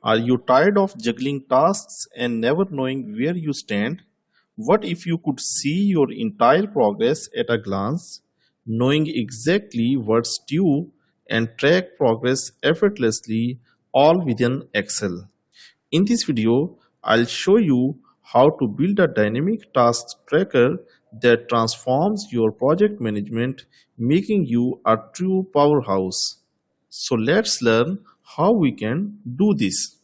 Are you tired of juggling tasks and never knowing where you stand? What if you could see your entire progress at a glance, knowing exactly what's due and track progress effortlessly all within Excel? In this video, I'll show you how to build a dynamic task tracker that transforms your project management, making you a true powerhouse. So let's learn how we can do this.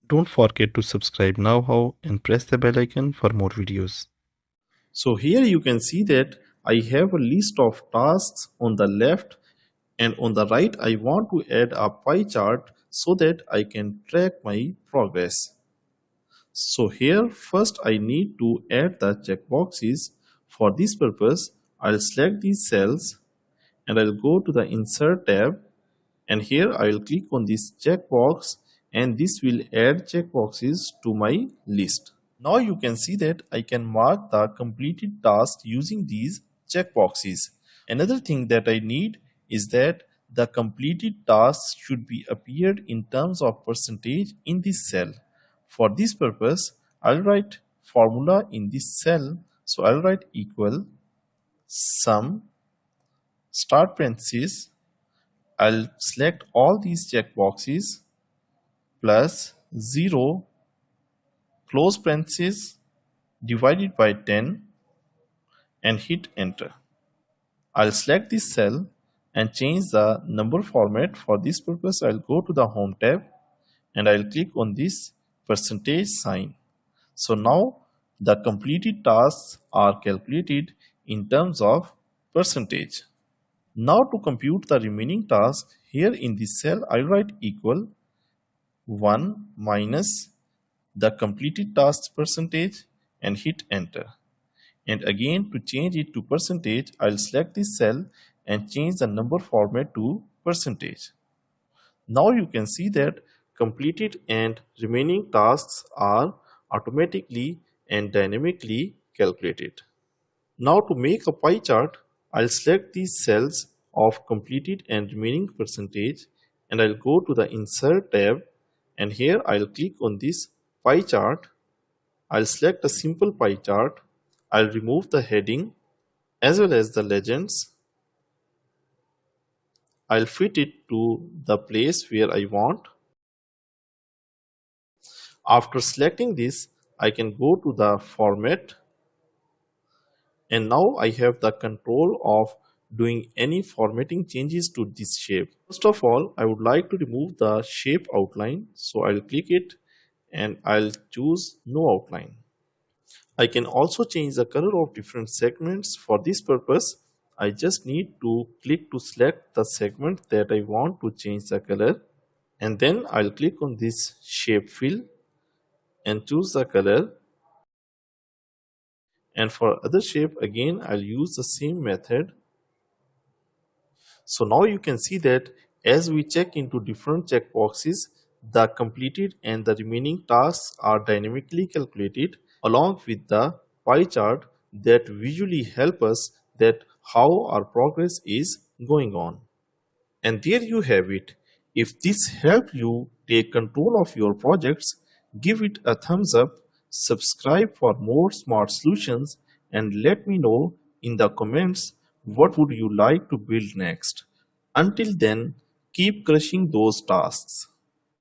Don't forget to subscribe now and press the bell icon for more videos. So here you can see that I have a list of tasks on the left, and on the right I want to add a pie chart so that I can track my progress. So here first I need to add the checkboxes. For this purpose, I'll select these cells and I'll go to the Insert tab, and here I will click on this checkbox, and this will add checkboxes to my list. Now you can see that I can mark the completed task using these checkboxes. Another thing that I need is that the completed tasks should be appeared in terms of percentage in this cell. For this purpose, I'll write formula in this cell. So I'll write equal sum start parenthesis. I'll select all these checkboxes plus 0 close parenthesis divided by 10 and hit enter. I'll select this cell and change the number format. For this purpose, I'll go to the Home tab and I'll click on this percentage sign. So now the completed tasks are calculated in terms of percentage. Now to compute the remaining task, here in this cell, I'll write equal 1 minus the completed tasks percentage and hit enter. And again, to change it to percentage, I'll select this cell and change the number format to percentage. Now you can see that completed and remaining tasks are automatically and dynamically calculated. Now to make a pie chart, I'll select these cells of completed and remaining percentage, and I'll go to the Insert tab, and here I'll click on this pie chart. I'll select a simple pie chart. I'll remove the heading as well as the legends. I'll fit it to the place where I want. After selecting this, I can go to the format, and now I have the control of doing any formatting changes to this shape. First of all, I would like to remove the shape outline, so I'll click it and I'll choose no outline. I can also change the color of different segments. For this purpose, I just need to click to select the segment that I want to change the color, and then I'll click on this shape fill and choose the color. And for other shape, again I'll use the same method. So now you can see that as we check into different checkboxes, the completed and the remaining tasks are dynamically calculated along with the pie chart that visually help us that how our progress is going on. And there you have it. If this helped you take control of your projects, give it a thumbs up, subscribe for more smart solutions, and let me know in the comments what would you like to build next. Until then, keep crushing those tasks.